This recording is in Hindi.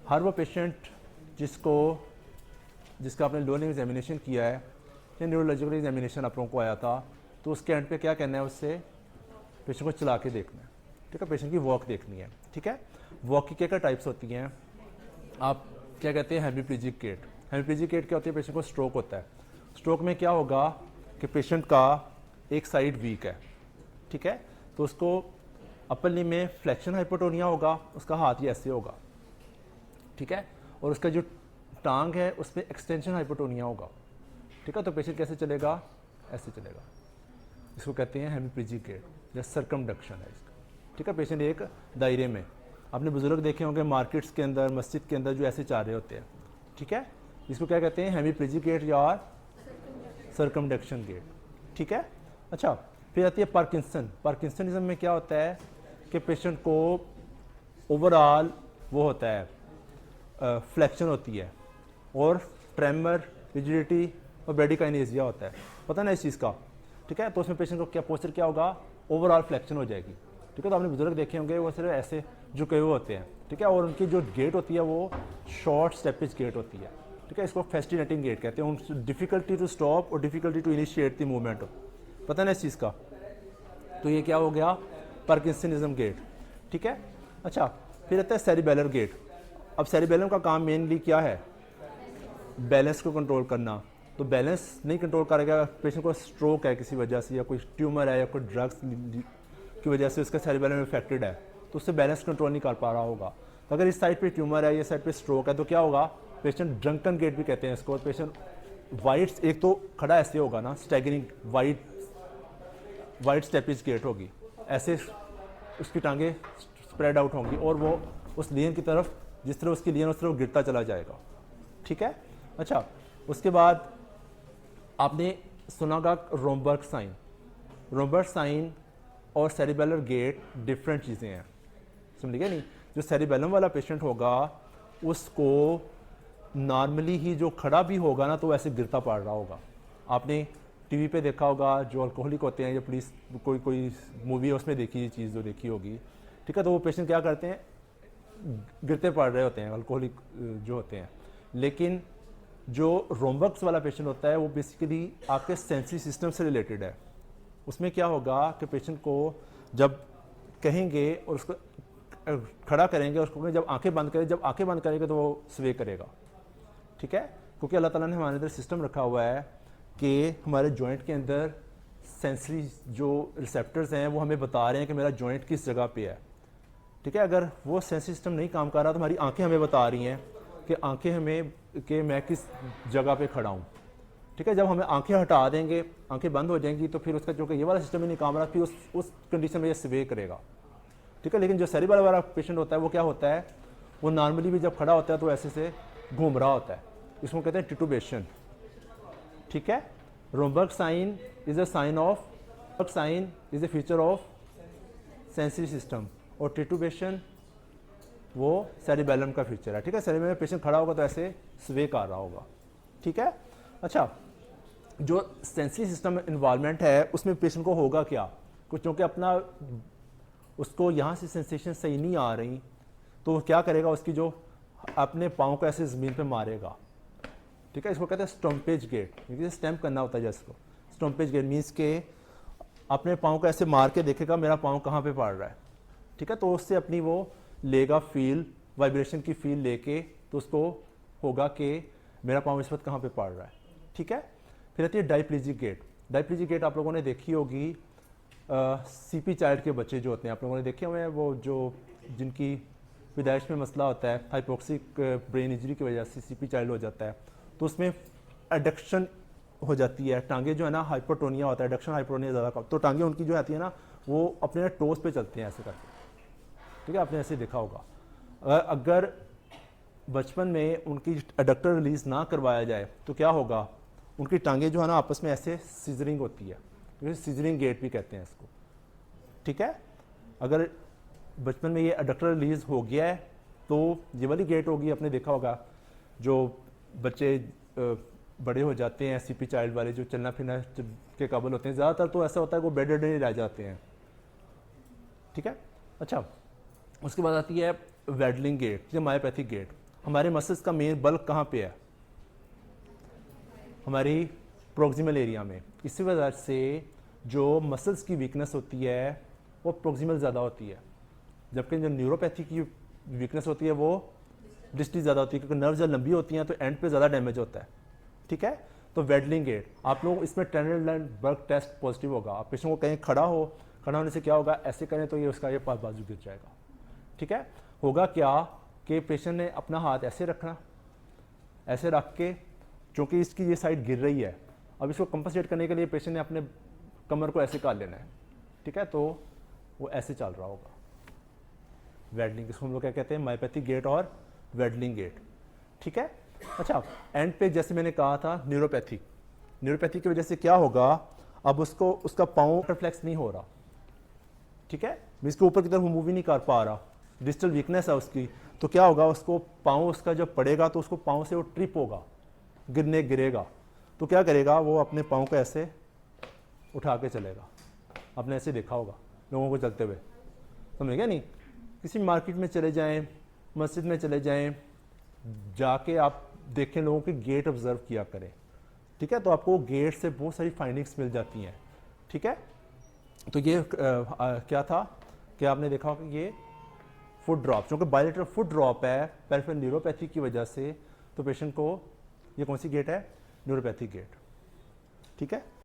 हर वो पेशेंट जिसका आपने लोअर लिम्ब एग्जामिनेशन किया है या न्यूरोलॉजिकल एग्जामिनेशन आप लोगों को आया था, तो उसके एंड पे क्या कहना है, उससे पेशेंट को चला के देखना है, ठीक है, पेशेंट की वॉक देखनी है, ठीक है। वॉक की क्या टाइप्स होती हैं, आप क्या कहते हैं, हेमीप्लीजिक गेट। हेमीप्लीजिक गेट क्या होती है, पेशेंट को स्ट्रोक होता है। स्ट्रोक में क्या होगा कि पेशेंट का एक साइड वीक है, ठीक है, तो उसको अपर लिम्ब में फ्लेक्शन हाइपोटोनिया होगा, उसका हाथ ही ऐसे होगा, ठीक है, और उसका जो टांग है उसमें एक्सटेंशन हाइपोटोनिया होगा, ठीक है। तो पेशेंट कैसे चलेगा, ऐसे चलेगा, इसको कहते हैं हेमीप्लीजिक गेट या सर्कमडक्शन है इसका, ठीक है। पेशेंट एक दायरे में, आपने बुजुर्ग देखे होंगे मार्केट्स के अंदर, मस्जिद के अंदर जो ऐसे चाह रहे होते हैं, ठीक है, इसको क्या कहते हैं, हेमीप्लीजिक गेट या सर्कमडक्शन गेट, ठीक है। अच्छा, फिर आती है पार्किंसन। पार्किंसनिज्म में क्या होता है कि पेशेंट को ओवरऑल वो होता है, फ्लेक्शन होती है और ट्रेमर, रिजिडिटी और ब्रेडिकाइनेसिया होता है, पता ना इस चीज़ का, ठीक है। तो उसमें पेशेंट को क्या पोस्चर क्या होगा, ओवरऑल फ्लेक्शन हो जाएगी, ठीक है। तो आपने बुजुर्ग देखे होंगे वो सिर्फ ऐसे झुके हुए होते हैं, ठीक है, और उनकी जो गेट होती है वो शॉर्ट स्टेपेज गेट होती है, ठीक है। इसको फेस्टिनेटिंग गेट कहते हैं। उन डिफिकल्टी टू स्टॉप और difficulty to initiate the movement, पता ना इस चीज़ का। तो ये क्या हो गया, पार्किंसनिज्म गेट, ठीक है। अच्छा, फिर आता है सेरिबेलर गेट। अब सेरिबेलम का काम मेनली क्या है, बैलेंस को कंट्रोल करना। तो बैलेंस नहीं कंट्रोल करेगा, पेशेंट को स्ट्रोक है किसी वजह से, या कोई ट्यूमर है, या कोई ड्रग्स की वजह से उसका सेरिबेलम इफेक्टेड है, तो उससे बैलेंस कंट्रोल नहीं कर पा रहा होगा। तो अगर इस साइड पे ट्यूमर है, ये साइड पे स्ट्रोक है, तो क्या होगा, पेशेंट ड्रंकन गेट भी कहते हैं इसको। पेशेंट वाइट, एक तो खड़ा ऐसे होगा ना, स्टैगरिंग वाइट स्टेपिज गेट होगी, ऐसे उसकी टांगे स्प्रेड आउट होंगी और वो उस लियन की तरफ, जिस तरह उसकी लियन उस तरफ गिरता चला जाएगा, ठीक है। अच्छा, उसके बाद आपने सुना होगा रोमबर्ग साइन। रोमबर्ग साइन और सेरिबेलर गेट डिफरेंट चीज़ें हैं, समझ गए नहीं। जो सेरिबेलम वाला पेशेंट होगा उसको नॉर्मली ही जो खड़ा भी होगा ना, तो वैसे गिरता पड़ रहा होगा। आपने टीवी पे देखा होगा, जो अल्कोहलिक होते हैं या पुलिस कोई मूवी है उसमें देखी ये चीज़ जो देखी होगी, ठीक है। तो वो पेशेंट क्या करते हैं, गिरते पड़ रहे होते हैं, अल्कोहलिक जो होते हैं। लेकिन जो रोमबर्ग्स वाला पेशेंट होता है वो बेसिकली आपके सेंसरी सिस्टम से रिलेटेड है। उसमें क्या होगा कि पेशेंट को जब कहेंगे और उसको खड़ा करेंगे, उसको जब आंखें बंद करें, जब आंखें बंद करेंगे तो वो स्वे करेगा, ठीक है। क्योंकि अल्लाह ताला ने हमारे अंदर सिस्टम रखा हुआ है कि हमारे जॉइंट के अंदर सेंसरी जो रिसेप्टर्स हैं वो हमें बता रहे हैं कि मेरा जॉइंट किस जगह पे है, ठीक है। अगर वो सेंसरी सिस्टम नहीं काम कर रहा तो हमारी आंखें हमें बता रही हैं कि आंखें हमें कि मैं किस जगह पे खड़ा हूँ, ठीक है। जब हमें आंखें हटा देंगे, आंखें बंद हो जाएंगी, तो फिर उसका जो कि ये वाला सिस्टम ही नहीं काम रहा, फिर उस कंडीशन में ये स्वे करेगा, ठीक है। लेकिन जो सेरिबेलर वाला पेशेंट होता है वो क्या होता है, वो नॉर्मली भी जब खड़ा होता है तो ऐसे से घूम रहा होता है, इसको कहते हैं टिटुबेशन, ठीक है। Romberg sign is a sign of, sign is a feature of sensory system, और टिटुबेशन वो सेरिबेलम का फीचर है, ठीक है। सेरिबेलम में पेशेंट खड़ा होगा तो ऐसे स्वे कर रहा होगा, ठीक है। अच्छा, जो सेंसरी सिस्टम इन्वॉल्वमेंट है उसमें पेशेंट को होगा क्या, कुछ क्योंकि अपना उसको यहाँ से सेंसेशन सही नहीं आ रही, तो वो क्या करेगा, उसकी जो अपने पाँव को ऐसे ज़मीन पे मारेगा, ठीक है। इसको कहते हैं स्टम्पेज गेट, क्योंकि स्टैम्प करना होता है जिसको। स्टम्पेज गेट मीन्स के अपने पाँव को ऐसे मार के देखेगा मेरा पाँव कहाँ पे पड़ रहा है, ठीक है। तो उससे अपनी वो लेगा फील, वाइब्रेशन की फील लेके, तो उसको होगा कि मेरा पाँव इस वक्त कहाँ पे पड़ रहा है, ठीक है। फिर आती है डायप्लीजिक गेट। डायप्लीजिक गेट आप लोगों ने देखी होगी, सीपी चाइल्ड के बच्चे जो होते हैं आप लोगों ने देखे हुए हैं, वो जो जिनकी पैदाइश में मसला होता है, हाइपोक्सिक ब्रेन इंजरी की वजह से सीपी चाइल्ड हो जाता है, तो उसमें एडक्शन हो जाती है, टांगे जो है ना, हाइपोटोनिया होता है, एडक्शन हाइपोटोनिया ज़्यादा का, तो टांगे उनकी जो आती है ना वो अपने टोस पे चलते हैं ऐसे करके, ठीक है। आपने ऐसे देखा होगा। अगर बचपन में उनकी एडक्टर रिलीज ना करवाया जाए तो क्या होगा, उनकी टांगे जो है ना आपस में ऐसे सीजरिंग होती है, सीजरिंग गेट भी कहते हैं इसको, ठीक है। अगर बचपन में ये एडक्टर रिलीज हो गया है तो ये वाली गेट होगी, आपने देखा होगा जो बच्चे बड़े हो जाते हैं सीपी चाइल्ड वाले, जो चलना फिरना के काबिल होते हैं, ज़्यादातर तो ऐसा होता है वो बेड रेडन ही रह जाते हैं, ठीक है। अच्छा, उसके बाद आती है वेडलिंग गेट या मायोपैथिक गेट। हमारे मसल्स का मेन बल्क कहाँ पे है? हमारी प्रोक्सिमल एरिया में। इसी वजह से जो मसल्स की वीकनेस होती है वो प्रोक्सिमल ज़्यादा होती है, जबकि जो न्यूरोपैथी की वीकनेस होती है वो डिस्टल ज़्यादा होती है, क्योंकि नर्व जब लंबी होती हैं तो एंड पे ज़्यादा डैमेज होता है। ठीक है, तो वेडलिंग गेट, आप लोग इसमें टेंडन बर्ग टेस्ट पॉजिटिव होगा। आप पेशेंट को कहीं खड़ा होने से क्या होगा, ऐसे करें तो ये उसका ये बाजू गिर जाएगा। ठीक है, होगा क्या कि पेशेंट ने अपना हाथ ऐसे रखना, ऐसे रख के, क्योंकि इसकी ये साइड गिर रही है, अब इसको कंपनसेट करने के लिए पेशेंट ने अपने कमर को ऐसे काट लेना है। ठीक है, तो वो ऐसे चल रहा होगा। वेडलिंग, इसको हम लोग क्या कहते हैं, मायोपैथिक गेट और वेडलिंग गेट। ठीक है, अच्छा, एंड पे जैसे मैंने कहा था न्यूरोपैथी की वजह से क्या होगा, अब उसको उसका पाँव रिफ्लेक्स नहीं हो रहा। ठीक है, इसके ऊपर की तरफ मूव ही नहीं कर पा रहा, डिस्टल वीकनेस है उसकी, तो क्या होगा, उसको पाँव उसका जब पड़ेगा तो उसको पाँव से वो ट्रिप होगा, गिरेगा। तो क्या करेगा, वो अपने पाँव को ऐसे उठा के चलेगा। आपने ऐसे देखा होगा लोगों को चलते हुए, समझ गया नहीं? किसी मार्केट में चले जाएं, मस्जिद में चले जाएं, जाके आप देखें, लोगों के गेट ऑब्जर्व किया करें। ठीक है, तो आपको गेट से बहुत सारी फाइंडिंग्स मिल जाती हैं। ठीक है, तो ये क्या था कि आपने देखा कि ये फुट ड्रॉप, क्योंकि बायलेटरल फुट ड्रॉप है पेरिफेरल न्यूरोपैथी की वजह से, तो पेशेंट को ये कौन सी गेट है, न्यूरोपैथिक गेट। ठीक है।